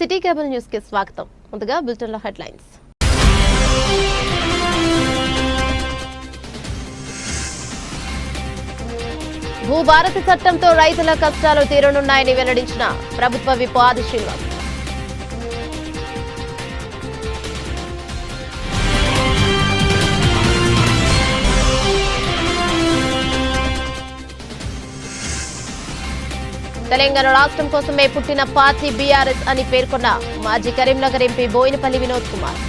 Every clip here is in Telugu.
సిటీ కేబుల్ న్యూస్ కి స్వాగతం. ముందుగా బులెటిన్ లో హెడ్లైన్స్. భూభారతి చట్టంతో రైతుల కష్టాలు తీరనున్నాయని వెల్లడించిన ప్రభుత్వ విప్ ఆది శ్రీనివాస్. తెలంగాణ రాష్ట్రం కోసమే పుట్టిన పార్టీ బీఆర్ఎస్ అని పేర్కొన్న మాజీ కరీంనగర్ ఎంపీ బోయినపల్లి వినోద్ కుమార్.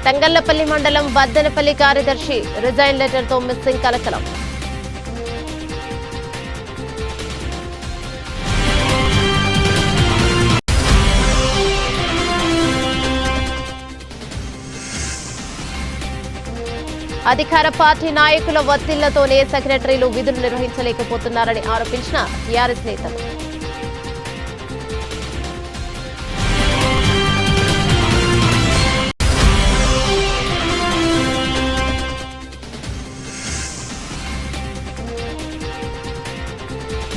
తంగళ్లపల్లి మండలం బద్దెనపల్లి కార్యదర్శి రిజైన్ లెటర్ తో మిస్సింగ్ కలకలం. అధికార పార్టీ నాయకుల ఒత్తిళ్లతోనే సెక్రటరీలు విధులు నిర్వహించలేకపోతున్నారని ఆరోపించిన టీఆర్ఎస్ నేతలు.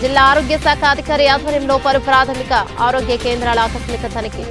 జిల్లా ఆరోగ్య శాఖ అధికారి ఆధ్వర్యంలో పలు ప్రాథమిక ఆరోగ్య కేంద్రాల ఆకస్మిక తనిఖీ.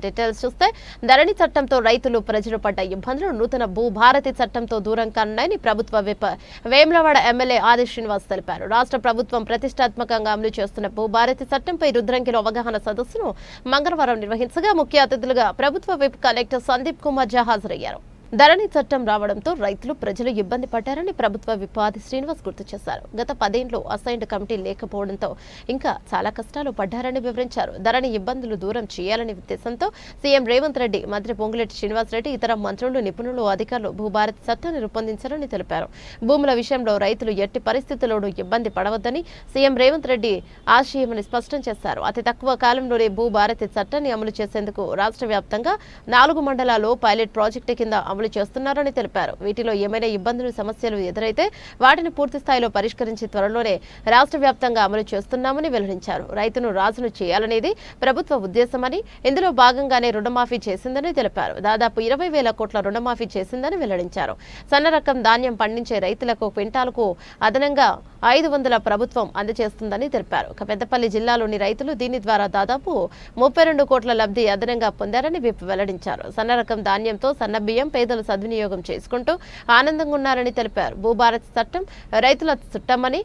డీటెయిల్స్ చూస్తే ధరణి చట్టంతో రైతులు ప్రజలు పడ్డ ఇబ్బందులు నూతన భూభారతి చట్టంతో దూరం కానున్నాయని ప్రభుత్వ విప్ వేములవాడ ఎమ్మెల్యే ఆది శ్రీనివాస్ తెలిపారు. రాష్ట్ర ప్రభుత్వం ప్రతిష్టాత్మకంగా అమలు చేస్తున్న భూభారతి చట్టంపై రుద్రంగిలో అవగాహన సదస్సును మంగళవారం నిర్వహించగా ముఖ్య అతిథులుగా ప్రభుత్వ విప్ కలెక్టర్ సందీప్ కుమార్ ఝా హాజరయ్యారు. ధరణి చట్టం రావడంతో రైతులు ప్రజలు ఇబ్బంది పడ్డారని ప్రభుత్వ విప్ ఆది శ్రీనివాస్ గుర్తు చేశారు. గత 10 ఏళ్లు అసైన్డ్ కమిటీ లేకపోవడంతో ఇంకా చాలా కష్టాలు పడ్డారని వివరించారు. ధరణి ఇబ్బందులు దూరం చేయాలనే ఉద్దేశంతో సీఎం రేవంత్ రెడ్డి, మంత్రి పొంగులేటి శ్రీనివాసరెడ్డి, ఇతర మంత్రులు, నిపుణులు, అధికారులు భూభారతి చట్టాన్ని రూపొందించారని తెలిపారు. భూముల విషయంలో రైతులు ఎట్టి పరిస్థితుల్లోనూ ఇబ్బంది పడవద్దని సీఎం రేవంత్ రెడ్డి ఆశయమని స్పష్టం చేశారు. అతి తక్కువ కాలంలోనే భూభారతి చట్టాన్ని అమలు చేసేందుకు రాష్ట్ర వ్యాప్తంగా 4 మండలాల్లో పైలట్ ప్రాజెక్టు కింద అమలు చేస్తున్నారని తెలిపారు. వీటిలో ఏమైనా ఇబ్బందులు, సమస్యలు ఎదురైతే వాటిని పూర్తి స్థాయిలో పరిష్కరించి త్వరలోనే రాష్ట్ర వ్యాప్తంగా అమలు చేస్తున్నామని వెల్లడించారు. రైతును రాజును చేయాలనేది ప్రభుత్వ ఉద్దేశమని, ఇందులో భాగంగానే రుణమాఫీ చేసిందని తెలిపారు. దాదాపు 20,000 కోట్ల రుణమాఫీ చేసిందని వెల్లడించారు. సన్న రకం ధాన్యం పండించే రైతులకు క్వింటాలకు అదనంగా 500 ప్రభుత్వం అందజేస్తుందని తెలిపారు. పెద్దపల్లి జిల్లాలోని రైతులు దీని ద్వారా దాదాపు 32 కోట్ల లబ్ధి అదనంగా పొందారని విప్ వెల్లడించారు. సన్న రకం ధాన్యంతో సన్న బియ్యం పేదలు సద్వినియోగం చేసుకుంటూ ఆనందంగా ఉన్నారని తెలిపారు. భూభారతి చట్టం రైతుల చుట్టమని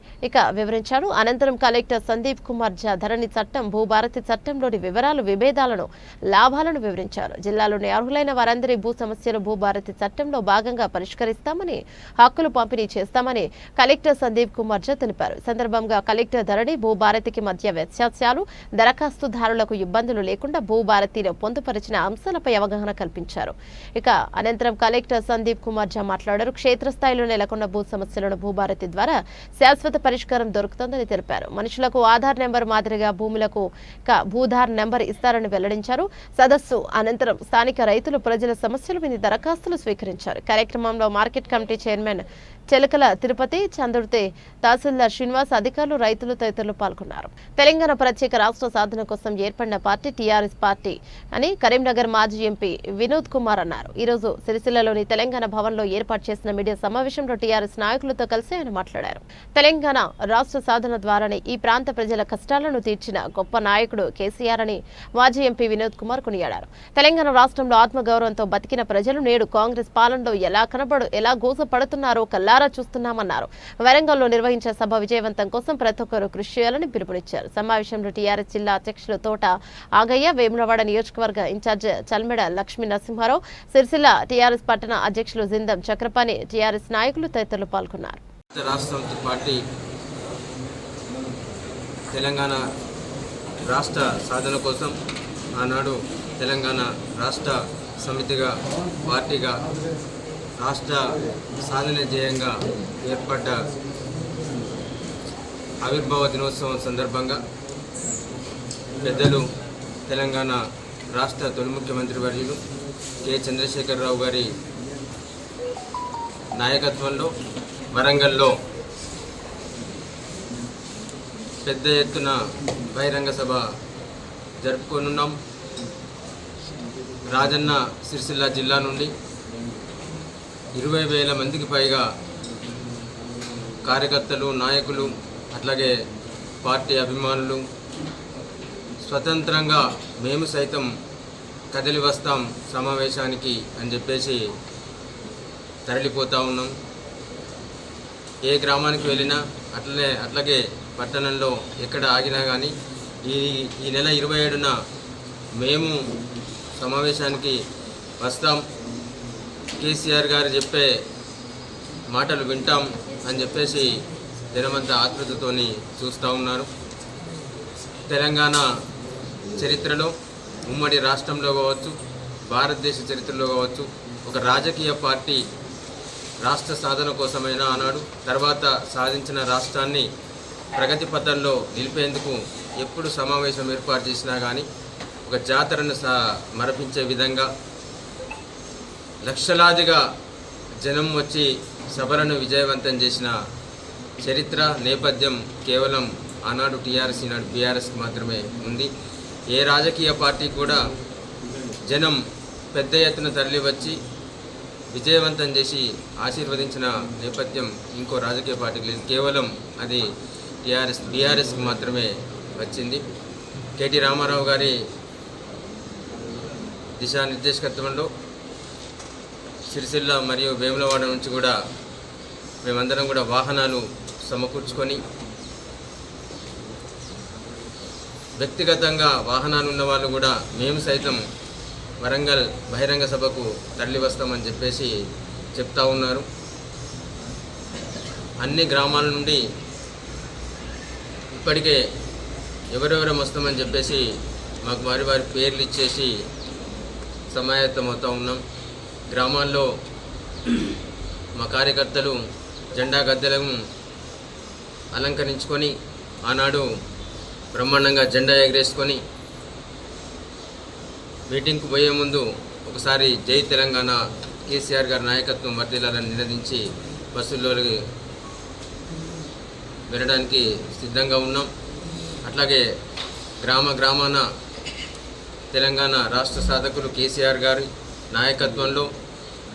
వివరించారు. అనంతరం కలెక్టర్ సందీప్ కుమార్ ఝా ధరణి చట్టం, భూభారతి చట్టంలోని వివరాలు, విభేదాలను, లాభాలను వివరించారు. జిల్లాలోని అర్హులైన వారందరి భూ సమస్యలు భూభారతి చట్టంలో భాగంగా పరిష్కరిస్తామని, హక్కులు పంపిణీ చేస్తామని కలెక్టర్ సందీప్ కుమార్ ఝా తెలిపారు. సందర్భంగా కలెక్టర్ ధరణి, భూభారతికి మధ్య వ్యత్యాసాలు, దరఖాస్తుదారులకు ఇబ్బందులు లేకుండా భూభారతిలో పొందుపరిచిన అంశాలపై అవగాహన కల్పించారు. అనంతరం కలెక్టర్ సందీప్ కుమార్ ఝా మాట్లాడారు. క్షేత్రస్థాయిలో నెలకొన్న భూ సమస్యలను భూభారతి ద్వారా శాశ్వత పరిష్కారం దొరుకుతుందని తెలిపారు. మనుషులకు ఆధార్ నెంబర్ మాదిరిగా భూములకు భూధార్ నెంబర్ ఇస్తారని వెల్లడించారు. సదస్సు అనంతరం స్థానిక రైతులు, ప్రజల సమస్యలు విని దరఖాస్తులు స్వీకరించారు. కార్యక్రమంలో market committee chairman Chelakala Tirupati, Chandurthi తహసీల్దార్ శ్రీనివాస్, అధికారులు, రైతులు తదితరులు పాల్గొన్నారు. తెలంగాణ ప్రత్యేక రాష్ట్ర సాధన కోసం ఏర్పడిన పార్టీ టీఆర్ఎస్ పార్టీ అని కరీంనగర్ మాజీ ఎంపీ వినోద్ కుమార్ అన్నారు. ఈ రోజు సిరిసిల్లలోని తెలంగాణ భవన్ లో ఏర్పాటు చేసిన మీడియా సమావేశంలో టీఆర్ఎస్ నాయకులతో కలిసి ఆయన మాట్లాడారు. తెలంగాణ రాష్ట్ర సాధన ద్వారానే ఈ ప్రాంత ప్రజల కష్టాలను తీర్చిన గొప్ప నాయకుడు కేసీఆర్ అని మాజీ ఎంపీ వినోద్ కుమార్ కొనియాడారు. తెలంగాణ రాష్ట్రంలో ఆత్మగౌరవంతో బతికిన ప్రజలు నేడు కాంగ్రెస్ పాలనలో ఎలా గోసపడుతున్నారో కల్లారా చూస్తున్నామన్నారు. వరంగల్లో నిర్వహించే సభ విజయవంతం కోసం ప్రతి ఒక్కరూ కృషి చేయాలని పిలుపునిచ్చారు. సమావేశంలో టీఆర్ఎస్ జిల్లా అధ్యక్షులు తోట ఆగయ్య, వేములవాడ నియోజకవర్గ ఇన్ఛార్జ్ చల్మెడ లక్ష్మీ నరసింహారావు, సిరిసిల్ల టీఆర్ఎస్ పట్టణ అధ్యక్షులు జిందం చక్రపాణి, టీఆర్ఎస్ నాయకులు తదితరులు పాల్గొన్నారు. రాష్ట్ర పార్టీ తెలంగాణ రాష్ట్ర సాధన కోసం ఆనాడు తెలంగాణ రాష్ట్ర సమితిగా, పార్టీగా రాష్ట్ర సాధన ధ్యేయంగా ఏర్పడ్డ ఆవిర్భావ దినోత్సవం సందర్భంగా పెద్దలు తెలంగాణ రాష్ట్ర తొలి ముఖ్యమంత్రి వర్యులు కె చంద్రశేఖరరావు గారి నాయకత్వంలో వరంగల్లో పెద్ద ఎత్తున బహిరంగ సభ జరుపుకోనున్నాం. రాజన్న సిరిసిల్ల జిల్లా నుండి 20,000 మందికి పైగా కార్యకర్తలు, నాయకులు, అట్లాగే పార్టీ అభిమానులు స్వతంత్రంగా మేము సైతం కదిలి వస్తాం సమావేశానికి అని చెప్పేసి తరలిపోతూ ఉన్నాం. ఏ గ్రామానికి వెళ్ళినా అట్లాగే పట్టణంలో ఎక్కడ ఆగినా కానీ ఈ నెల 27న మేము సమావేశానికి వస్తాం, కేసీఆర్ గారు చెప్పే మాటలు వింటాం అని చెప్పేసి జనమంతా ఆతృతతోని చూస్తూ ఉన్నారు. తెలంగాణ చరిత్రలో, ఉమ్మడి రాష్ట్రంలో కావచ్చు, భారతదేశ చరిత్రలో కావచ్చు, ఒక రాజకీయ పార్టీ రాష్ట్ర సాధన కోసమైనా ఆనాడు, తర్వాత సాధించిన రాష్ట్రాన్ని ప్రగతి పథంలో నిలిపేందుకు ఎప్పుడు సమావేశం ఏర్పాటు చేసినా కానీ ఒక జాతరను మరపించే విధంగా లక్షలాదిగా జనం వచ్చి సభలను విజయవంతం చేసిన చరిత్ర నేపథ్యం కేవలం ఆనాడు టీఆర్ఎస్, ఈనాడు బీఆర్ఎస్కి మాత్రమే ఉంది. ఏ రాజకీయ పార్టీ కూడా జనం పెద్ద ఎత్తున తరలి వచ్చి విజయవంతం చేసి ఆశీర్వదించిన నేపథ్యం ఇంకో రాజకీయ పార్టీకి లేదు. కేవలం అది బీఆర్ఎస్కి మాత్రమే వచ్చింది. కేటీ రామారావు గారి దిశానిర్దేశకత్వంలో సిరిసిల్ల మరియు వేములవాడ నుంచి కూడా మేమందరం కూడా వాహనాలు సమకూర్చుకొని వ్యక్తిగతంగా వాహనాలు ఉన్న వాళ్ళు కూడా మేము సైతం వరంగల్ బహిరంగ సభకు తరలి వస్తామని చెప్పేసి చెప్తా ఉన్నారు. అన్ని గ్రామాల నుండి ఇప్పటికే ఎవరెవరం వస్తామని చెప్పేసి మాకు వారి పేర్లు ఇచ్చేసి సమాయత్తమవుతూ ఉన్నాం. గ్రామాల్లో మా కార్యకర్తలు జెండా గద్దెలను అలంకరించుకొని ఆనాడు బ్రహ్మాండంగా జెండా ఎగరేసుకొని మీటింగ్కు పోయే ముందు ఒకసారి జై తెలంగాణ, కేసీఆర్ గారి నాయకత్వం వర్ధిల్లాలని నినదించి బస్సుల్లోకి వెళ్ళడానికి సిద్ధంగా ఉన్నాం. అట్లాగే గ్రామాన తెలంగాణ రాష్ట్ర సాధకులు కేసీఆర్ గారి నాయకత్వంలో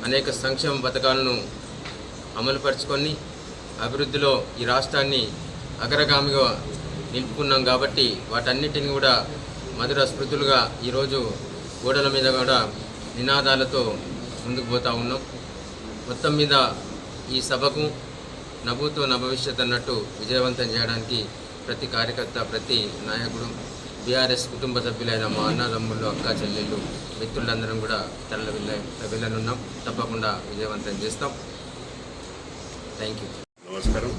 అనేక సంక్షేమ పథకాలను అమలుపరుచుకొని అభివృద్ధిలో ఈ రాష్ట్రాన్ని అగ్రగామిగా నిలుపుకున్నాం. కాబట్టి వాటన్నిటిని కూడా మధుర స్మృతులుగా ఈరోజు గోడల మీద కూడా నినాదాలతో ముందుకు పోతూ ఉన్నాం. మొత్తం మీద ఈ సభకు నభూతో నభవిష్యత్ అన్నట్టు విజయవంతం చేయడానికి ప్రతి కార్యకర్త, ప్రతి నాయకుడు, బీఆర్ఎస్ కుటుంబ సభ్యులైన మా అన్నదమ్ముళ్ళు, అక్క చెల్లెళ్ళు, మిత్రులందరం కూడా వెళ్ళనున్నాం. తప్పకుండా విజయవంతం చేస్తాం. Thank you. నమస్కారం.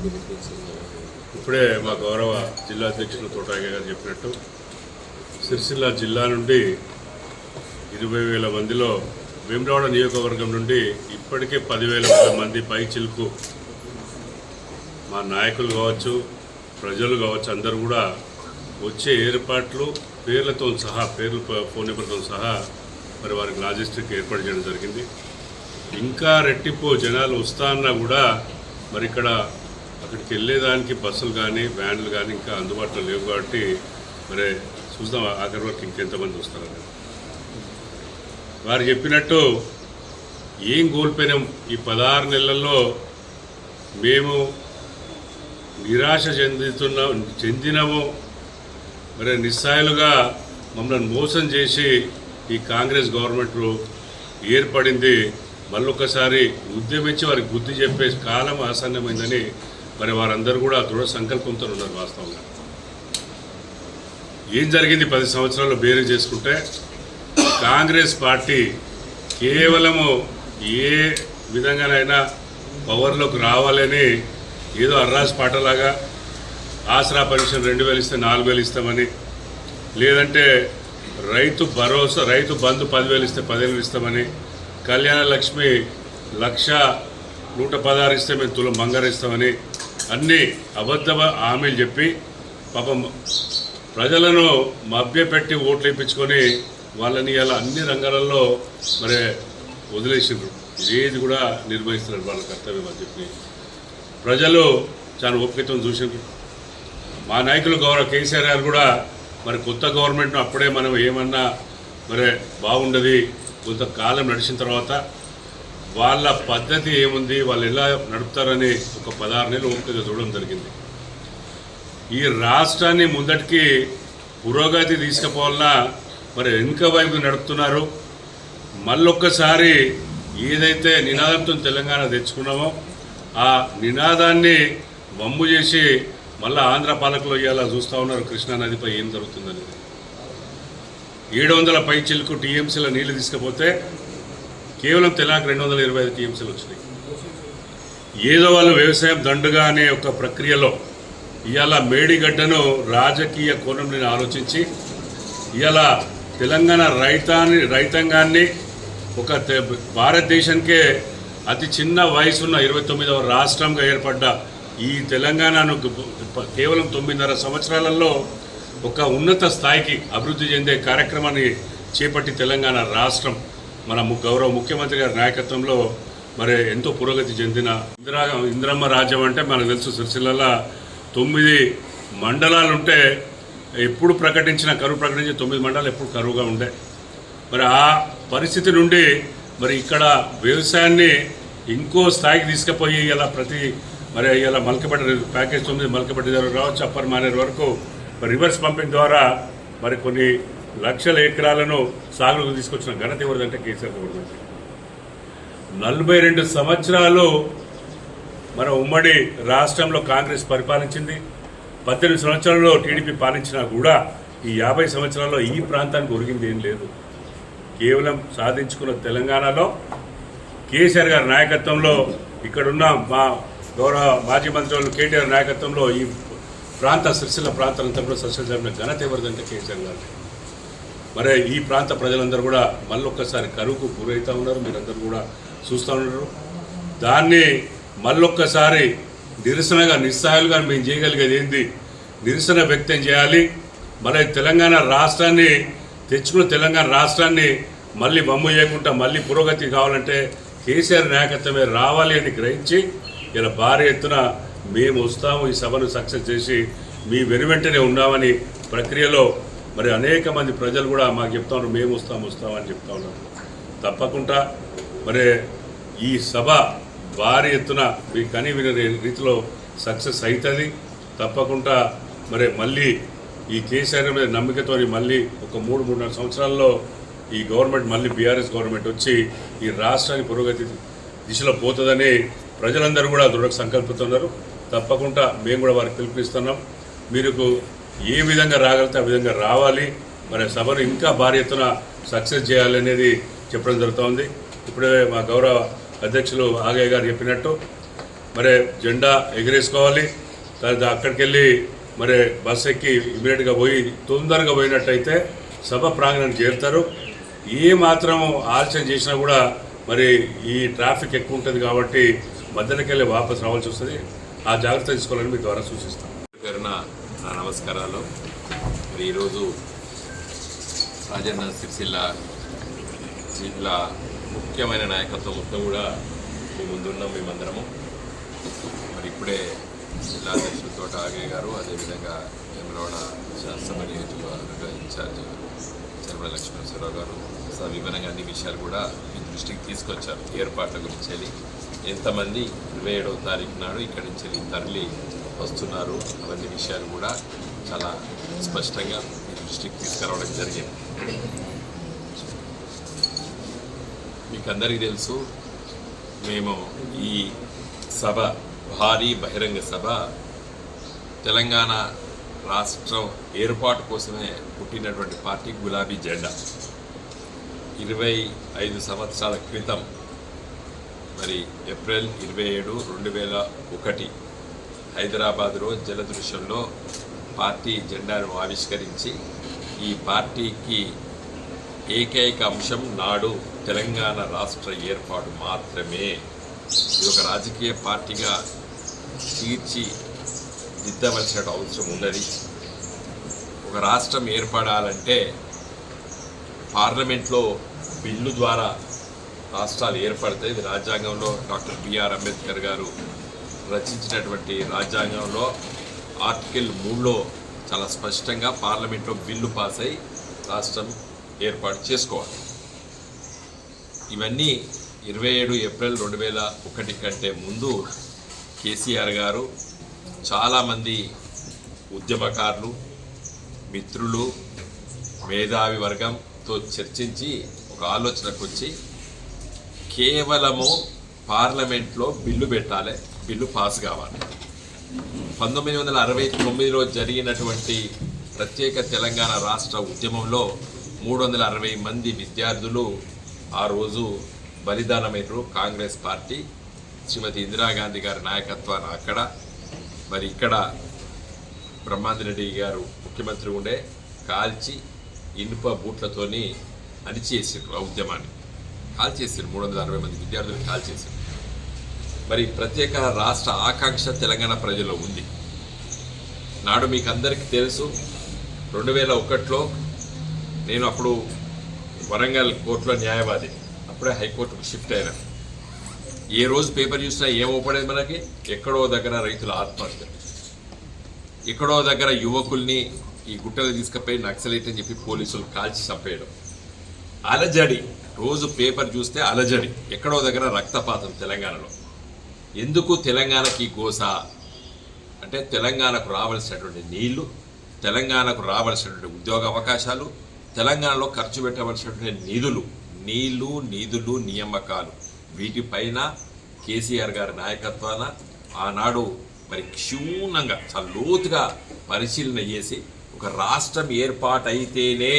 ఇప్పుడే మా గౌరవ జిల్లా అధ్యక్షులు తోటాగే గారు చెప్పినట్టు సిరిసిల్ల జిల్లా నుండి 20,000 మందిలో వేములవాడ నియోజకవర్గం నుండి ఇప్పటికే 10,000 మంది పై చిలుకు మా నాయకులు కావచ్చు, ప్రజలు కావచ్చు, అందరూ కూడా వచ్చే ఏర్పాట్లు పేర్లతో సహా, ఫోన్ నెంబర్తో సహా మరి వారికి లాజిస్టిక్ ఏర్పాటు చేయడం జరిగింది. ఇంకా రెట్టింపు జనాలు వస్తా అన్నా కూడా మరి ఇక్కడ అక్కడికి వెళ్ళేదానికి బస్సులు కానీ వ్యాన్లు కానీ ఇంకా అందుబాటులో లేవు. కాబట్టి మరి చూద్దాం ఆఖరి వరకు ఇంకెంతమంది వస్తారని. వారు చెప్పినట్టు ఏం కోల్పోయినాం ఈ 16 నెలల్లో, మేము నిరాశ చెందినాము. మరి నిస్సాయులుగా మమ్మల్ని మోసం చేసి ఈ కాంగ్రెస్ గవర్నమెంట్ ఏర్పడింది. మళ్ళొకసారి ఉద్యమించి వారికి బుద్ధి చెప్పే కాలం ఆసన్నమైందని మరి వారందరూ కూడా దృఢ సంకల్పంతో ఉన్నారు. వాస్తవంగా ఏం జరిగింది 10 సంవత్సరాల్లో బేరీ చేసుకుంటే, కాంగ్రెస్ పార్టీ కేవలము ఏ విధంగానైనా పవర్లోకి రావాలని ఏదో అర్రాస్ పాటలాగా ఆసరా పెన్షన్ 2,000 ఇస్తే 4,000 ఇస్తామని, లేదంటే రైతు భరోసా, రైతు బంధు 10,000 ఇస్తే 10,000 ఇస్తామని, కళ్యాణ లక్ష్మి 1,116 ఇస్తే మేము తులం బంగారం ఇస్తామని అన్ని అబద్ధ హామీలు చెప్పి పాపం ప్రజలను మభ్యపెట్టి ఓట్లు ఇప్పించుకొని వాళ్ళని ఇలా అన్ని రంగాలలో మరి వదిలేసిండ్రు. ఏది కూడా నిర్వహిస్తున్నారు వాళ్ళ కర్తవ్యం అని చెప్పి ప్రజలు చాలా ఓపికతో చూసిండ్రు. మా నాయకులు గౌరవ కేసీఆర్ గారు కూడా మరి కొత్త గవర్నమెంట్ను అప్పుడే మనం ఏమన్నా మరి బాగుండదు, కొంతకాలం నడిచిన తర్వాత వాళ్ళ పద్ధతి ఏముంది, వాళ్ళు ఎలా నడుపుతారని ఒక 16 నెలలు ఓపికగా చూడడం జరిగింది. ఈ రాష్ట్రాన్ని ముందటికి పురోగతి తీసుకుపోవాలన్నా మరి వెనుక వైపు నడుపుతున్నారు. మళ్ళొక్కసారి ఏదైతే నినాదంతో తెలంగాణ తెచ్చుకున్నామో ఆ నినాదాన్ని వమ్ము చేసి మళ్ళీ ఆంధ్ర పాలకులు ఇవాళ చూస్తూ ఉన్నారు కృష్ణానదిపై ఏం జరుగుతుందనేది. 700 పైచిలకు టీఎంసీల నీళ్లు తీసుకపోతే కేవలం తెలంగాణకు 225 టీఎంసీలు వచ్చినాయి. ఏదో వాళ్ళు వ్యవసాయం దండుగా అనే ఒక ప్రక్రియలో ఇవాళ మేడిగడ్డను రాజకీయ కోణం నేను ఆలోచించి ఇవాళ తెలంగాణ రైతాంగాన్ని ఒక భారతదేశానికే అతి చిన్న వయసున్న 29వ రాష్ట్రంగా ఏర్పడ్డ ఈ తెలంగాణను కేవలం 9.5 సంవత్సరాలలో ఒక ఉన్నత స్థాయికి అభివృద్ధి చెందే కార్యక్రమాన్ని చేపట్టి తెలంగాణ రాష్ట్రం మన గౌరవ ముఖ్యమంత్రి గారి నాయకత్వంలో మరి ఎంతో పురోగతి చెందిన ఇందిరమ్మ రాజ్యం అంటే మనకు తెలుసు. సిరిసిల్లలో 9 మండలాలు ఉంటే ఎప్పుడు ప్రకటించిన కరువు ప్రకటించిన 9 మండలాలు ఎప్పుడు కరువుగా ఉండే. మరి ఆ పరిస్థితి నుండి మరి ఇక్కడ వ్యవసాయాన్ని ఇంకో స్థాయికి తీసుకుపోయి ఇలా మరి ఇలా మలకపట్టి ప్యాకేజ్ 9 మలకపట్టి దగ్గర రావచ్చు అప్పర్ మానేరు వరకు మరి రివర్స్ పంపింగ్ ద్వారా మరి కొన్ని లక్షల ఎకరాలను సాగులకు తీసుకొచ్చిన ఘనత ఎవరిదంటే కేసీఆర్ గవర్నమెంట్. 42 సంవత్సరాలు మన ఉమ్మడి రాష్ట్రంలో కాంగ్రెస్ పరిపాలించింది. 18 సంవత్సరాల్లో టీడీపీ పాలించినా కూడా ఈ 50 సంవత్సరాల్లో ఈ ప్రాంతానికి ఒరిగింది ఏం లేదు. కేవలం సాధించుకున్న తెలంగాణలో కేసీఆర్ గారి నాయకత్వంలో ఇక్కడున్న మా గౌరవ మాజీ మంత్రులు కేటీఆర్ నాయకత్వంలో ఈ ప్రాంత సిరిసిల్ల ప్రాంతాలంతా కూడా సస్యజమైన ఘనత ఎవరిదంటే కేసీఆర్ గారు. మరి ఈ ప్రాంత ప్రజలందరూ కూడా మళ్ళొక్కసారి కరువుకు గురవుతూ ఉన్నారు, మీరందరూ కూడా చూస్తూ ఉన్నారు. దాన్ని మళ్ళొక్కసారి నిరసనగా నిస్సహాయాలుగా మేము చేయగలిగేది ఏంది, నిరసన వ్యక్తం చేయాలి. మరి తెలంగాణ రాష్ట్రాన్ని తెచ్చుకున్న తెలంగాణ రాష్ట్రాన్ని మళ్ళీ వమ్ము చేయకుండా మళ్ళీ పురోగతి కావాలంటే కేసీఆర్ నాయకత్వమే రావాలి అని గ్రహించి ఇలా భారీ ఎత్తున మేము వస్తాము, ఈ సభను సక్సెస్ చేసి మీ వెనువెంటనే ఉన్నామని ప్రక్రియలో మరి అనేక మంది ప్రజలు కూడా మాకు చెప్తా ఉన్నారు, మేము వస్తామని చెప్తా ఉన్నారు. తప్పకుండా మరి ఈ సభ భారీ ఎత్తున మీ కని వినే రీతిలో సక్సెస్ అవుతుంది. తప్పకుండా మరి మళ్ళీ ఈ కేసీఆర్ మీద నమ్మికతో మళ్ళీ ఒక 3-3.5 సంవత్సరాల్లో ఈ గవర్నమెంట్ మళ్ళీ బీఆర్ఎస్ గవర్నమెంట్ వచ్చి ఈ రాష్ట్రాన్ని పురోగతి దిశలో పోతుందని ప్రజలందరూ కూడా దృఢ సంకల్పిస్తున్నారు. తప్పకుండా మేము కూడా వారికి పిలుపునిస్తున్నాం. మీరు ఏ విధంగా రాగలిగితే ఆ విధంగా రావాలి, మరి సభను ఇంకా భారీ ఎత్తున సక్సెస్ చేయాలి అనేది చెప్పడం జరుగుతోంది. ఇప్పుడే మా గౌరవ అధ్యక్షులు ఆగయ్య గారు చెప్పినట్టు మరి జెండా ఎగిరేసుకోవాలి. అక్కడికి వెళ్ళి మరి బస్ ఎక్కి ఇమీడియట్గా పోయి తొందరగా పోయినట్టయితే సభ ప్రాంగణానికి చేరుతారు. ఏ మాత్రం ఆలస్యం చేసినా కూడా మరి ఈ ట్రాఫిక్ ఎక్కువ ఉంటుంది కాబట్టి మధ్యలోకి వెళ్ళి వాపసు రావాల్సి వస్తుంది. ఆ జాగ్రత్త తీసుకోవాలని మీ ద్వారా సూచిస్తాం. నా నమస్కారాలు. మరి ఈరోజు రాజన్న సిరిసిల్ల జిల్లా ముఖ్యమైన నాయకత్వం మొత్తం కూడా మీ ముందున్నాం మేమందరము. మరి ఇప్పుడే జిల్లా అధ్యక్షులు తోట ఆగయ్య గారు, అదేవిధంగా వేములవాడ శాసనసభ నియోజకవర్గ ఇన్ఛార్జ్ చర్మల లక్ష్మీశ్వరరావు గారు సవివరంగా అన్ని విషయాలు కూడా మీ దృష్టికి తీసుకొచ్చారు. ఏర్పాట్ల గురించి వెళ్ళి ఎంతమంది 27వ తారీఖు నాడు ఇక్కడి నుంచి వెళ్ళి తరలి వస్తున్నారు, అవన్నీ విషయాలు కూడా చాలా స్పష్టంగా మీ దృష్టికి తీసుకురావడం జరిగింది. మీకు అందరికీ తెలుసు, మేము ఈ సభ భారీ బహిరంగ సభ తెలంగాణ రాష్ట్రం ఏర్పాటు కోసమే పుట్టినటువంటి పార్టీ గులాబీ జెండా 25 సంవత్సరాల క్రితం మరి ఏప్రిల్ 27, 2001 హైదరాబాద్లో జలదృశ్యంలో పార్టీ జెండాను ఆవిష్కరించి ఈ పార్టీకి ఏకైక అంశం నాడు తెలంగాణ రాష్ట్ర ఏర్పాటు మాత్రమే. ఇది ఒక రాజకీయ పార్టీగా తీర్చిదిద్దవలసిన అవసరం ఉన్నది. ఒక రాష్ట్రం ఏర్పడాలంటే పార్లమెంట్లో బిల్లు ద్వారా రాష్ట్రాలు ఏర్పడతాయి. ఇది రాజ్యాంగంలో డాక్టర్ బిఆర్ అంబేద్కర్ గారు రచించినటువంటి రాజ్యాంగంలో ఆర్టికల్ 3లో చాలా స్పష్టంగా పార్లమెంట్లో బిల్లు పాస్ అయి రాష్ట్రం ఏర్పాటు చేసుకోవాలి. ఇవన్నీ 27 ఏప్రిల్ 2001 కంటే ముందు కేసీఆర్ గారు చాలామంది ఉద్యమకారులు, మిత్రులు, మేధావి వర్గంతో చర్చించి ఒక ఆలోచనకు వచ్చి కేవలము పార్లమెంట్లో బిల్లు పెట్టాలి, బిల్లు పాస్ కావాలి. 1969లో జరిగినటువంటి ప్రత్యేక తెలంగాణ రాష్ట్ర ఉద్యమంలో 360 మంది విద్యార్థులు ఆ రోజు బలిదానమైనరు. కాంగ్రెస్ పార్టీ శ్రీమతి ఇందిరాగాంధీ గారి నాయకత్వాన్ని అక్కడ, మరి ఇక్కడ బ్రహ్మాందరెడ్డి గారు ముఖ్యమంత్రి ఉండే, కాల్చి ఇనుప బూట్లతోని అణిచేసారు ఆ ఉద్యమాన్ని. కాల్చేసారు, 360 మంది విద్యార్థులు కాల్చేసారు. మరి ప్రత్యేక రాష్ట్ర ఆకాంక్ష తెలంగాణ ప్రజల్లో ఉంది. నాడు మీకు అందరికీ తెలుసు, 2001లో నేను అప్పుడు వరంగల్ కోర్టులో న్యాయవాది, అప్పుడే హైకోర్టుకు షిఫ్ట్ అయినా. ఏ రోజు పేపర్ చూసినా ఏమవుపడేది మనకి, ఎక్కడో దగ్గర రైతుల ఆత్మహత్య, ఎక్కడో దగ్గర యువకుల్ని ఈ గుట్టలు తీసుకుపోయి నక్సలైట్ అని చెప్పి పోలీసులు కాల్చి చంపేయడం, అలజడి. రోజు పేపర్ చూస్తే అలజడి, ఎక్కడో దగ్గర రక్తపాతం తెలంగాణలో. ఎందుకు తెలంగాణకి గోస అంటే, తెలంగాణకు రావాల్సినటువంటి నీళ్లు, తెలంగాణకు రావాల్సినటువంటి ఉద్యోగ అవకాశాలు, తెలంగాణలో ఖర్చు పెట్టవలసినటువంటి నీళ్లు, నిధులు, నియామకాలు, వీటిపైన కేసీఆర్ గారి నాయకత్వాన ఆనాడు మరి క్షుణ్ణంగా చాలా లోతుగా పరిశీలన చేసి ఒక రాష్ట్రం ఏర్పాటైతేనే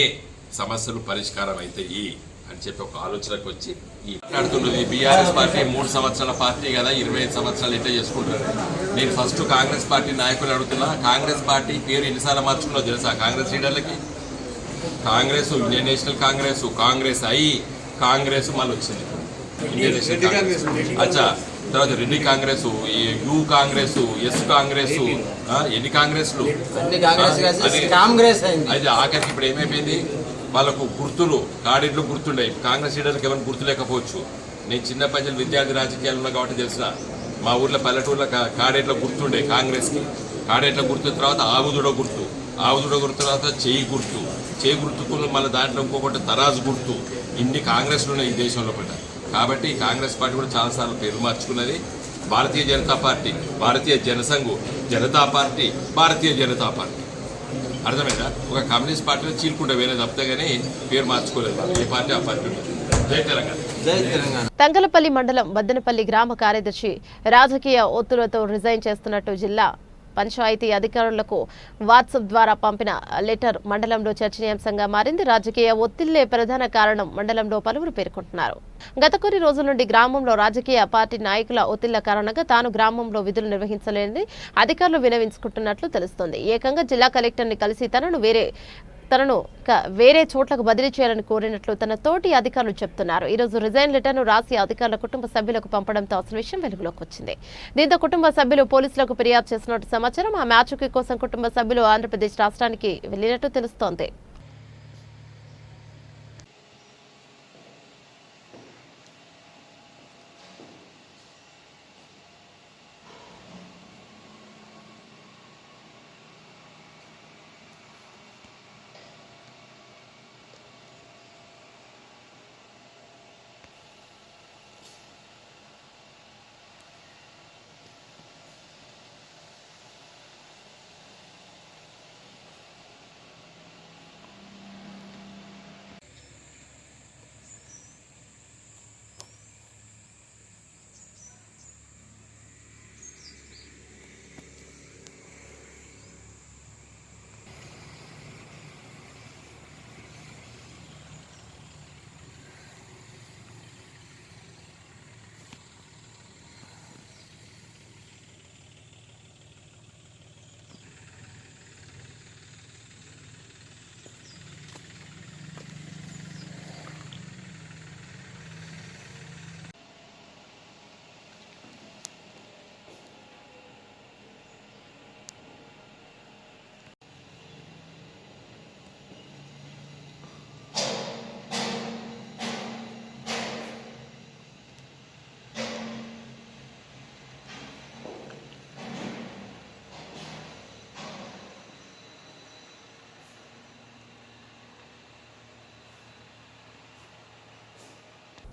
సమస్యలు పరిష్కారం అవుతాయి అని చెప్పి ఒక ఆలోచనకు వచ్చి ఈ మాట్లాడుతున్నది. బీఆర్ఎస్ పార్టీ 3 సంవత్సరాల పార్టీ కదా, 25 సంవత్సరాలు ఇట్లా చేసుకుంటారు. నేను ఫస్ట్ కాంగ్రెస్ పార్టీ నాయకులు అడుగుతున్నా, కాంగ్రెస్ పార్టీ పేరు ఎన్నిసార్లు మార్చుకున్నో తెలుసా? కాంగ్రెస్ లీడర్లకి కాంగ్రెస్, ఇండియన్ నేషనల్ కాంగ్రెస్ అయి కాంగ్రెస్ మళ్ళీ వచ్చింది ఇండియన్ నేషనల్ కాంగ్రెస్. అచ్చా, తర్వాత రెడ్డి కాంగ్రెస్, యూ కాంగ్రెస్, ఎస్ కాంగ్రెస్, ఎన్ని కాంగ్రెస్లు అయితే ఆఖరికి ఇప్పుడు ఏమైపోయింది, వాళ్ళకు గుర్తులు కాడెట్లు గుర్తుండే. కాంగ్రెస్ లీడర్కి ఎవరిని గుర్తు లేకపోవచ్చు. నేను చిన్న పంచాయతీ విద్యార్థి రాజకీయాలు ఉన్నా కాబట్టి తెలిసిన, మా ఊర్లో పల్లెటూర్లో కాడెట్ల గుర్తుండే కాంగ్రెస్కి. కాడెట్ల గుర్తు తర్వాత ఆవుదుడ గుర్తు తర్వాత చేయి గుర్తుకు మళ్ళీ దాంట్లో ఇంకొకటి తరాజు గుర్తు. ఇన్ని కాంగ్రెస్లు ఉన్నాయి ఈ దేశంలో పడ్డ. కాబట్టి కాంగ్రెస్ పార్టీ కూడా చాలాసార్లు పేరు మార్చుకున్నది. భారతీయ జనతా పార్టీ, భారతీయ జనసంఘ్, జనతా పార్టీ, భారతీయ జనతా పార్టీ. అర్థమైందా? ఒక కమ్యూనిస్ట్ పార్టీలో చీల్కుంటే వేరే తప్పితే కానీ పేరు మార్చుకోలేదు. ఏ పార్టీ ఆ పార్టీ ఉంటుంది. జై తెలంగాణ. తంగలపల్లి మండలం బద్దనపల్లి గ్రామ కార్యదర్శి రాజకీయ ఒత్తులతో రిజైన్ చేస్తున్నట్టు జిల్లా పంచాయతీ అధికారులకు వాట్సాప్ ద్వారా పంపిన లెటర్ మండలంలో చర్చనీయాంశంగా మారింది. రాజకీయ ఒత్తిళ్లే ప్రధాన కారణం మండలంలో పలువురు పేర్కొంటున్నారు. గత కొన్ని రోజుల నుండి గ్రామంలో రాజకీయ పార్టీ నాయకుల ఒత్తిళ్ల కారణంగా తాను గ్రామంలో విధులు నిర్వహించలేని అధికారులు వినవించుకుంటున్నట్లు తెలుస్తోంది. ఏకంగా జిల్లా కలెక్టర్ని కలిసి తనను వేరే చోట్లకు బదిలీ చేయాలని కోరినట్లు తన తోటి అధికారులు చెప్తున్నారు. ఈ రోజు రిజైన్ లెటర్ను రాసి అధికారుల కుటుంబ సభ్యులకు పంపడంతో అసలు విషయం వెలుగులోకి వచ్చింది. దీంతో కుటుంబ సభ్యులు పోలీసులకు ఫిర్యాదు చేసినట్టు సమాచారం. ఆ మ్యాచ్కి కోసం కుటుంబ సభ్యులు ఆంధ్రప్రదేశ్ రాష్ట్రానికి వెళ్లినట్టు తెలుస్తోంది.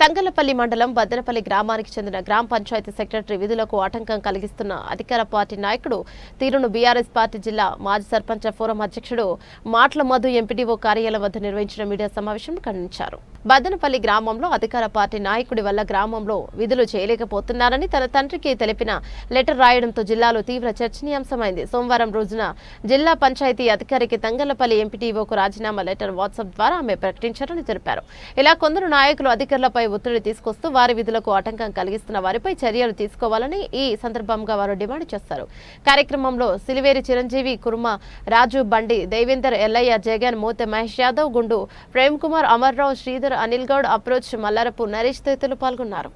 తంగలపల్లి మండలం బద్దనపల్లి గ్రామానికి చెందిన గ్రామ పంచాయతీ సెక్రటరీ విధులకు ఆటంకం కలిగిస్తున్న అధికార పార్టీ నాయకుడు తీరును బీఆర్ఎస్ పార్టీ జిల్లా మాజీ సర్పంచ్ ఫోరం అధ్యక్షుడు మాట్ల మధు ఎంపీడీఓ కార్యాలయం వద్ద నిర్వహించిన మీడియా సమావేశం ఖండించారు. బద్దనపల్లి గ్రామంలో అధికార పార్టీ నాయకుడి వల్ల గ్రామంలో విధులు చేయలేకపోతున్నారని తన తండ్రికి తెలిపిన లెటర్ రాయడంతో జిల్లాలో తీవ్ర చర్చనీయాంశమైంది. సోమవారం రోజున జిల్లా పంచాయతీ అధికారికి తంగలపల్లి ఎంపీడీఓకు రాజీనామా లెటర్ వాట్సాప్ ద్వారా ఆమె ప్రకటించారని తెలిపారు. ఇలా కొందరు నాయకులు అధికారులపై ఒత్తిడి తీసుకొస్తూ వారి విధులకు ఆటంకం కలిగిస్తున్న వారిపై చర్యలు తీసుకోవాలని ఈ సందర్భంగా వారు డిమాండ్ చేశారు. కార్యక్రమంలో సిలివేరి చిరంజీవి, కుర్మ రాజు, బండి దేవేందర్, ఎల్లయ్య, జగన్, మోతే మహేష్ యాదవ్, గుండు ప్రేమ్ కుమార్, అమర్రావు, శ్రీధర్, అనిల్ గౌడ్, అప్రోచ్, మల్లారపు నరేష్ తదితరులు పాల్గొన్నారు.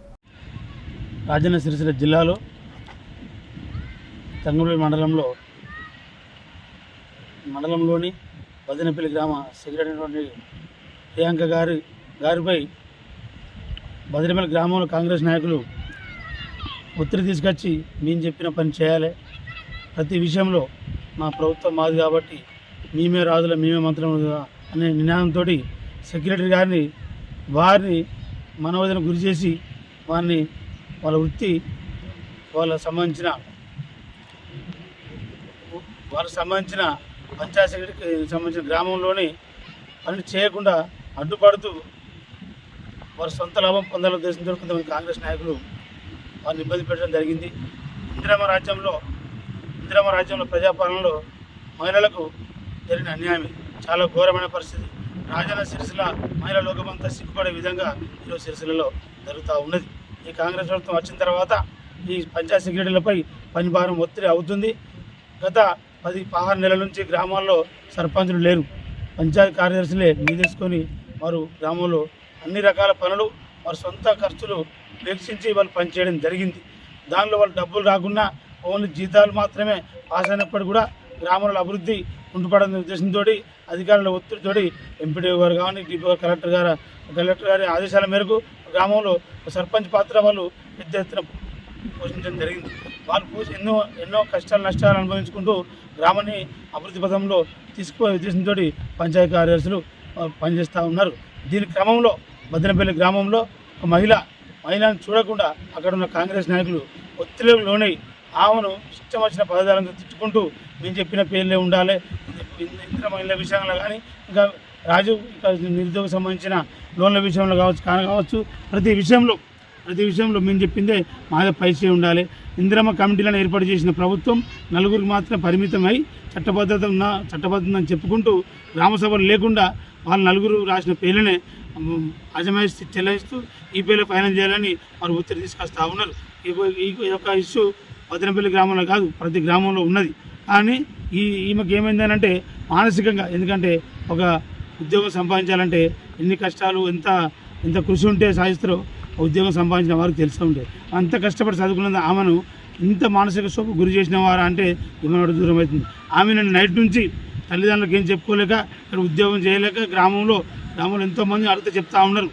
రాజన్న సిరిసిల్ల జిల్లాలో తంగలపల్లి మండలంలోని బద్దనపల్లి గ్రామ సెక్రటరీ ప్రియాంక గారిపై బద్దనపల్లి గ్రామంలో కాంగ్రెస్ నాయకులు ఒత్తిడి తీసుకొచ్చి మేము చెప్పిన పని చేయాలి, ప్రతి విషయంలో మా ప్రభుత్వం మాది కాబట్టి మేమే రాజుల మేమే మంత్రులు అనే నినాదంతో సెక్రటరీ గారిని మనోవేదన గురి చేసి వారిని వాళ్ళ వృత్తి వాళ్ళకు సంబంధించిన పంచాయతీ సెక్రటరీకి సంబంధించిన గ్రామంలోని పని చేయకుండా అడ్డుపడుతూ వారి సొంత లాభం పొందాలని ఉద్దేశంతో కొంతమంది కాంగ్రెస్ నాయకులు వారిని ఇబ్బంది పెట్టడం జరిగింది. ఇందిరమ్మ రాజ్యంలో ప్రజాపాలనలో మహిళలకు జరిగిన అన్యాయం చాలా ఘోరమైన పరిస్థితి. రాజన్న సిరిసిల్ల మహిళా లోకమంతా సిగ్గుపడే విధంగా ఈరోజు సిరిసిల్లలో జరుగుతూ ఉన్నది. ఈ కాంగ్రెస్ ప్రభుత్వం వచ్చిన తర్వాత ఈ పంచాయతీ సెక్రటరీలపై పని భారం ఒత్తిడి అవుతుంది. గత 16 నెలల నుంచి గ్రామాల్లో సర్పంచులు లేరు, పంచాయతీ కార్యదర్శులే తీసుకొని వారు గ్రామంలో అన్ని రకాల పనులు వారి సొంత ఖర్చులు వీక్షించి వాళ్ళు పనిచేయడం జరిగింది. దానిలో వాళ్ళు డబ్బులు రాకుండా ఓన్లీ జీతాలు మాత్రమే పాస్ అయినప్పటికీ కూడా గ్రామంలో అభివృద్ధి ఉండిపడని ఉద్దేశంతో అధికారుల ఒత్తిడితో ఎంపీడీ గారు కానీ డిపో కలెక్టర్ గారి ఆదేశాల మేరకు గ్రామంలో సర్పంచ్ పాత్ర వాళ్ళు పెద్ద ఎత్తున పోషించడం జరిగింది. వాళ్ళు ఎన్నో కష్టాలు నష్టాలు అనుభవించుకుంటూ గ్రామాన్ని అభివృద్ధి పథంలో తీసుకుపోయే ఉద్దేశంతో పంచాయతీ కార్యదర్శులు పనిచేస్తూ ఉన్నారు. దీని క్రమంలో బద్దనపల్లి గ్రామంలో ఒక మహిళను చూడకుండా అక్కడ ఉన్న కాంగ్రెస్ నాయకులు ఒత్తిడికి లోనై ఆమెను ఇష్టం వచ్చిన పదజాలంతో తిట్టుకుంటూ మేము చెప్పిన పేర్లే ఉండాలి, ఇతర మహిళల విషయంలో కానీ ఇంకా నిరుద్యోగ సంబంధించిన లోన్ల విషయంలో కావచ్చు ప్రతి విషయంలో మేము చెప్పిందే మాదే పైసే ఉండాలి. ఇందిరమ్మ కమిటీలను ఏర్పాటు చేసిన ప్రభుత్వం నలుగురికి మాత్రం పరిమితమై చట్టబద్ధత ఉందని చెప్పుకుంటూ గ్రామసభలు లేకుండా వాళ్ళు నలుగురు రాసిన పేర్లనే అజమాయిస్తూ చెల్లిస్తూ ఈ పేర్లు ఫైనల్ చేయాలని వారు ఒత్తిడి తీసుకొస్తూ ఉన్నారు. ఈ యొక్క ఇష్యూ బద్దనపల్లి గ్రామంలో కాదు ప్రతి గ్రామంలో ఉన్నది. కానీ ఈమెకి ఏమైందనంటే మానసికంగా, ఎందుకంటే ఒక ఉద్యోగం సంపాదించాలంటే ఎన్ని కష్టాలు ఎంత కృషి ఉంటే సాధిస్తారో ఉద్యోగం సంపాదించిన వారికి తెలుస్తూ ఉంటాయి. అంత కష్టపడి చదువుకున్న ఆమెను ఇంత మానసిక శోభ గురి చేసిన వారు అంటే ఏమైనా దూరం అవుతుంది. ఆమె నైట్ నుంచి తల్లిదండ్రులకు ఏం చెప్పుకోలేక ఇక్కడ ఉద్యోగం చేయలేక గ్రామంలో ఎంతోమంది అడిగితే చెప్తా ఉన్నారు.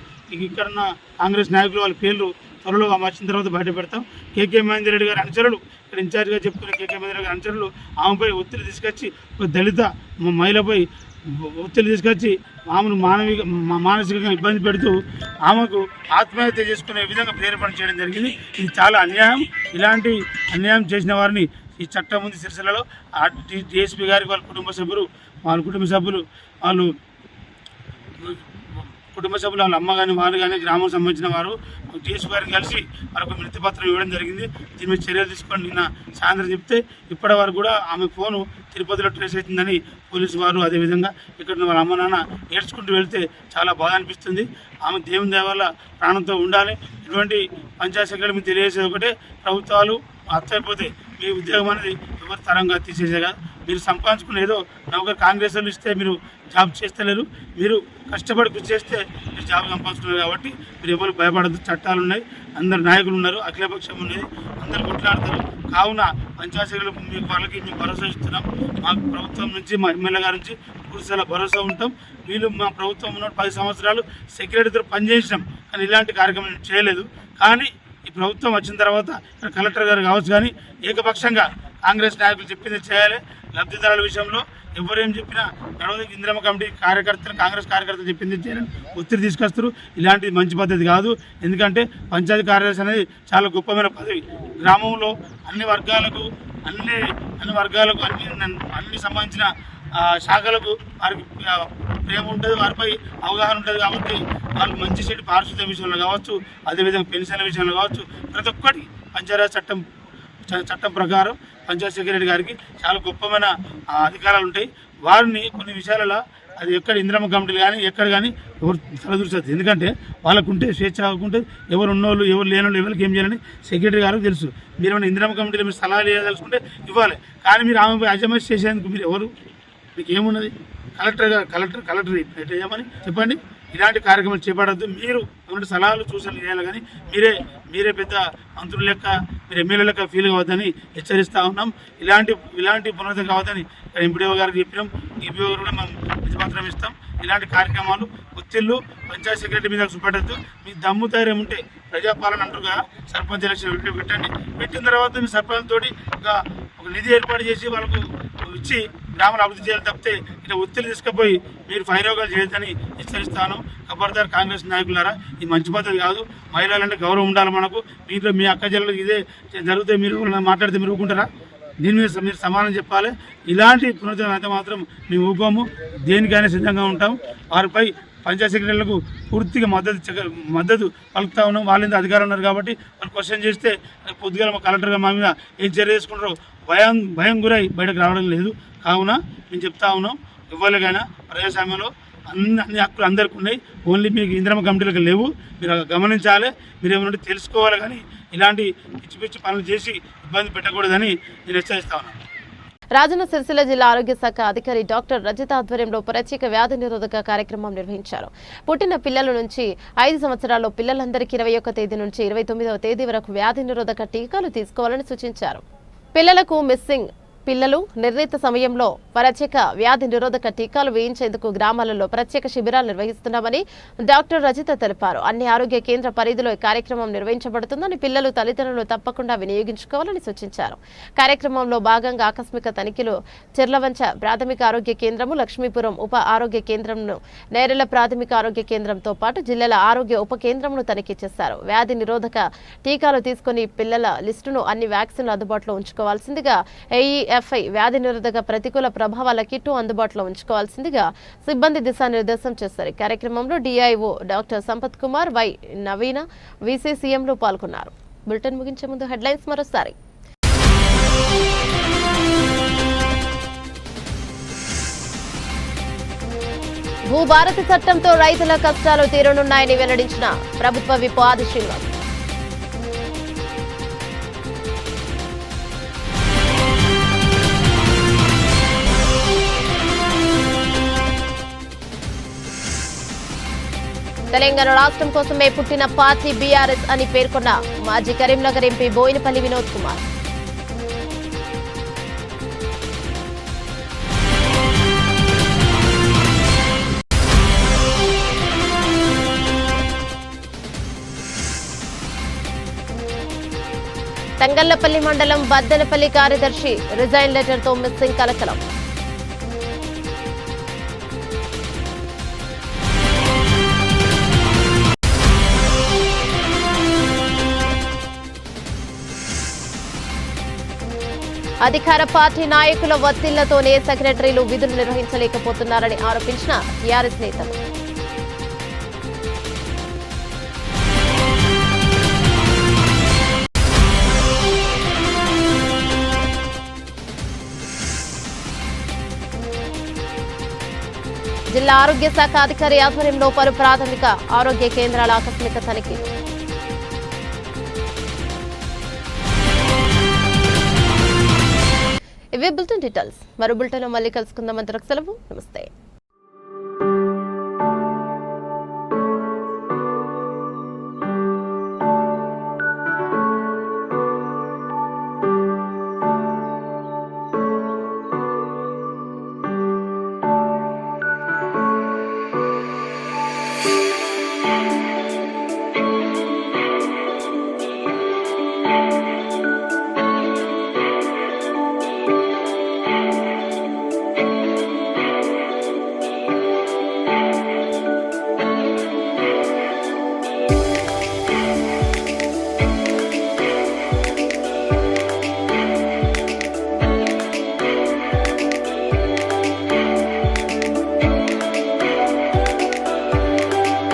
ఇక్కడ ఉన్న కాంగ్రెస్ నాయకులు వాళ్ళ పేర్లు త్వరలో వచ్చిన తర్వాత బయట పెడతాం. కేకే మహేందర్ రెడ్డి గారి అనుచరులు, ఇక్కడ ఇన్ఛార్జిగా చెప్పుకునే కేకే మహేందర్ రెడ్డి గారి అనుచరులు ఆమెపై ఒత్తిడి తీసుకొచ్చి ఒక దళిత మహిళపై ఒత్తిడి తీసుకొచ్చి ఆమెను మానసికంగా ఇబ్బంది పెడుతూ ఆమెకు ఆత్మహత్య చేసుకునే విధంగా ప్రేరేపణ చేయడం జరిగింది. ఇది చాలా అన్యాయం. ఇలాంటి అన్యాయం చేసిన వారిని ఈ చట్టం ఉంది సిరిసిల్లలో డిఎస్పీ గారికి వాళ్ళ కుటుంబ సభ్యులు వాళ్ళ అమ్మ కానీ వారు కానీ గ్రామం సంబంధించిన వారు డిఎస్పీ గారిని కలిసి వాళ్ళకు వినతి పత్రం ఇవ్వడం జరిగింది. దీని మీద చర్యలు తీసుకొని నిన్న సాయంత్రం చెప్తే ఇప్పటి వరకు కూడా ఆమె ఫోను తిరుపతిలో ట్రేస్ అవుతుందని పోలీసు వారు, అదేవిధంగా ఇక్కడ వాళ్ళ అమ్మ నాన్న ఏడ్చుకుంటూ వెళ్తే చాలా బాధ అనిపిస్తుంది. ఆమె దేవుని దయ వల్ల ప్రాణంతో ఉండాలి. ఇటువంటి పంచాయతీ సెక్రటరీ మీకు తెలియజేసేది ఒకటే, ప్రభుత్వాలు అర్థమైపోతే మీ ఉద్యోగం అనేది ఎవరి తరంగా తీసేసేగా మీరు సంపాదించుకుని ఏదో నౌకరు కాంగ్రెస్ వాళ్ళు ఇస్తే మీరు జాబ్ చేస్తలేరు. మీరు కష్టపడి కృషి చేస్తే మీరు జాబ్ సంపాదించుకున్నారు కాబట్టి మీరు ఎవరు భయపడద్దు. చట్టాలు ఉన్నాయి, అందరు నాయకులు ఉన్నారు, అఖిలపక్షం ఉన్నది, అందరు కొట్లాడతారు. కావున పంచాయతీ సెక్రటరీ వాళ్ళకి మేము భరోసా ఇస్తున్నాం. మా ప్రభుత్వం నుంచి మా ఎమ్మెల్యే గారి నుంచి పూర్తిగా భరోసా ఉంటాం. వీళ్ళు మా ప్రభుత్వం ఉన్న 10 సంవత్సరాలు సెక్రటరీతో పనిచేసినాం, కానీ ఇలాంటి కార్యక్రమం చేయలేదు. కానీ ఈ ప్రభుత్వం వచ్చిన తర్వాత ఇక్కడ కలెక్టర్ గారు కావచ్చు కానీ ఏకపక్షంగా కాంగ్రెస్ నాయకులు చెప్పింది చేయాలి. లబ్ధిదారుల విషయంలో ఎవరేం చెప్పినా నడవదు. ఇందిరమ్మ కమిటీ కార్యకర్తలు కాంగ్రెస్ కార్యకర్తలు చెప్పింది చేయాలని ఒత్తిడి తీసుకొస్తారు. ఇలాంటిది మంచి పద్ధతి కాదు. ఎందుకంటే పంచాయతీ కార్యదర్శి అనేది చాలా గొప్పమైన పదవి. గ్రామంలో అన్ని వర్గాలకు అన్ని సంబంధించిన శాఖలకు వారికి ప్రేమ ఉంటుంది, వారిపై అవగాహన ఉంటుంది. కాబట్టి వాళ్ళు మంచి చెడు పారిశుద్ధ్యం విషయంలో కావచ్చు, అదేవిధంగా పెన్షన్ల విషయంలో కావచ్చు, ప్రతి ఒక్కటి పంచాయతీ చట్టం ప్రకారం పంచాయత్ సెక్రటరీ గారికి చాలా గొప్పమైన అధికారాలు ఉంటాయి. వారిని కొన్ని విషయాలలో అది ఎక్కడ ఇందిరమ్మ కమిటీలు కానీ ఎక్కడ కానీ ఎవరు తలదూర్చదు. ఎందుకంటే వాళ్ళకుంటే స్వేచ్ఛ కాకుంటే ఎవరు ఉన్నోళ్ళు ఎవరు లేనోళ్ళు ఎవరికి ఏం చేయాలని సెక్రటరీ గారికి తెలుసు. మీరు ఏమైనా ఇందిరమ్మ కమిటీలో మీరు సలహాలు ఇవ్వదలుచుకుంటే ఇవ్వాలి. కానీ మీరు ఆమె అజమాయిషీ చేసేందుకు మీరు ఎవరు, మీకు ఏమున్నది? కలెక్టర్ ఎట్లా చేయమని చెప్పండి. ఇలాంటి కార్యక్రమాలు చేపడద్దు. మీరు ఏమంటే సలహాలు సూచనలు చేయాలి, కానీ మీరే పెద్ద మంత్రుల లెక్క మీరు ఎమ్మెల్యే లెక్క ఫీల్ కావద్దని హెచ్చరిస్తూ ఉన్నాం. ఇలాంటి పునరుద్ధరణ కావద్దని ఎంపీడీఓ గారికి చెప్పినాం. ఈపీఓ గారు కూడా మనం విధిపత్రం ఇస్తాం. ఇలాంటి కార్యక్రమాలు ఒత్తిళ్లు పంచాయతీ సెక్రటరీ మీద చూపెట్టద్దు. మీ దమ్ము ధైర్యం ఉంటే ప్రజాపాలన అంటారు కదా, సర్పంచ్ ఎలక్షన్ పెట్టండి. పెట్టిన తర్వాత మీ సర్పంచ్ తోటి ఒక నిధి ఏర్పాటు చేసి వాళ్ళకు ఇచ్చి గ్రామాలు అభివృద్ధి చేయాలి తప్పితే ఇట్లా ఒత్తిడి తీసుకుపోయి మీరు ఫైరోగాలు చేయొద్దని హెచ్చరిస్తాను. ఖబర్దార్ కాంగ్రెస్ నాయకులారా, ఇది మంచి పద్ధతి కాదు. మహిళలంటే గౌరవం ఉండాలి మనకు. మీలో మీ అక్క చెల్లెలు ఇదే జరిగితే మీరు మాట్లాడితే మీరు ఊరుకుంటారా? దీని మీద మీరు సమాధానం చెప్పాలి. ఇలాంటి పునరుద్ధరణ అయితే మాత్రం మేము ఊకోము, దేనికైనా సిద్ధంగా ఉంటాం. వారిపై పంచాయత్ సెక్రటరీలకు పూర్తిగా మద్దతు పలుకుతా ఉన్నాం. వాళ్ళ మీద అధికారం ఉన్నారు కాబట్టి వాళ్ళు క్వశ్చన్ చేస్తే పొద్దుగా మా కలెక్టర్గా మా మీద ఏం చర్య తీసుకుంటారో భయం గురై బయటకు రావడం లేదు. కావున మేము చెప్తా ఉన్నాం, ఇవ్వలేకైనా ప్రజాస్వామ్యంలో అన్ని హక్కులు అందరికీ ఉన్నాయి. ఓన్లీ మీకు ఇందిరమ్మ కమిటీలకు లేవు. మీరు గమనించాలి, మీరు ఏమైనా తెలుసుకోవాలి. కానీ ఇలాంటి పిచ్చి పనులు చేసి ఇబ్బంది పెట్టకూడదని నేను హెచ్చరిస్తా ఉన్నాను. రాజన్న సిరిసిల్ల జిల్లా ఆరోగ్య శాఖ అధికారి డాక్టర్ రజిత ఆధ్వర్యంలో ప్రత్యేక వ్యాధి నిరోధక కార్యక్రమం నిర్వహించారు. పుట్టిన పిల్లల నుంచి 5 సంవత్సరాల్లో పిల్లలందరికీ 21వ తేదీ నుంచి 29వ తేదీ వరకు వ్యాధి నిరోధక టీకాలు తీసుకోవాలని సూచించారు. పిల్లలకు మిస్సింగ్ పిల్లలు నిర్ణీత సమయంలో ప్రత్యేక వ్యాధి నిరోధక టీకాలు వేయించేందుకు గ్రామాలలో ప్రత్యేక శిబిరాలు నిర్వహిస్తున్నామని డాక్టర్ రజిత తెలిపారు. అన్ని ఆరోగ్య కేంద్ర పరిధిలో ఈ కార్యక్రమం నిర్వహించబడుతుందని పిల్లలు తల్లిదండ్రులు తప్పకుండా వినియోగించుకోవాలని సూచించారు. కార్యక్రమంలో భాగంగా ఆకస్మిక తనిఖీలు చెర్లవంచ ప్రాథమిక ఆరోగ్య కేంద్రము, లక్ష్మీపురం ఉప ఆరోగ్య కేంద్రంను, నేరెల ప్రాథమిక ఆరోగ్య కేంద్రంతో పాటు జిల్లాల ఆరోగ్య ఉప కేంద్రంను తనిఖీ చేశారు. వ్యాధి నిరోధక టీకాలు తీసుకుని పిల్లల లిస్టును అన్ని వ్యాక్సిన్లు అందుబాటులో ఉంచుకోవాల్సిందిగా ఏఈఎఫ్ఐ వ్యాధి నిరోధక ప్రతికూల ప్రభావాల కిట్టు అందుబాటులో ఉంచుకోవాల్సిందిగా సిబ్బంది దిశానిర్దేశం చేశారు. ఈ కార్యక్రమంలో DIO doctor Sampath Kumar, Y Naveena, విసిసిఎంలు పాల్గొన్నారు. బులెటిన్ ముగించే ముందు హెడ్లైన్స్ మరోసారి. భూభారతి చట్టంతో రైతుల కష్టాలు తీరనున్నాయని వెల్లడించిన ప్రభుత్వ విప్ ఆది శ్రీనివాస్. తెలంగాణ రాష్ట్రం కోసమే పుట్టిన పార్టీ బీఆర్ఎస్ అని పేర్కొన్న మాజీ కరీంనగర్ ఎంపీ బోయినపల్లి వినోద్ కుమార్. తంగళ్లపల్లి మండలం బద్దెనపల్లి కార్యదర్శి రిజైన్ లెటర్తో మిస్సింగ్ కలకలం. అధికార పార్టీ నాయకుల ఒత్తిళ్లతోనే సెక్రటరీలు విధులు నిర్వహించలేకపోతున్నారని ఆరోపించిన టీఆర్ఎస్ నేతలు. జిల్లా ఆరోగ్య శాఖ అధికారి ఆధ్వర్యంలో పలు ప్రాథమిక ఆరోగ్య కేంద్రాల ఆకస్మిక తనిఖీ. ఇవే బులెటిన్ డీటెయిల్స్. మరో బులెటిన్లో మళ్ళీ కలుసుకుందాం. అంతవరకు సెలవు. నమస్తే.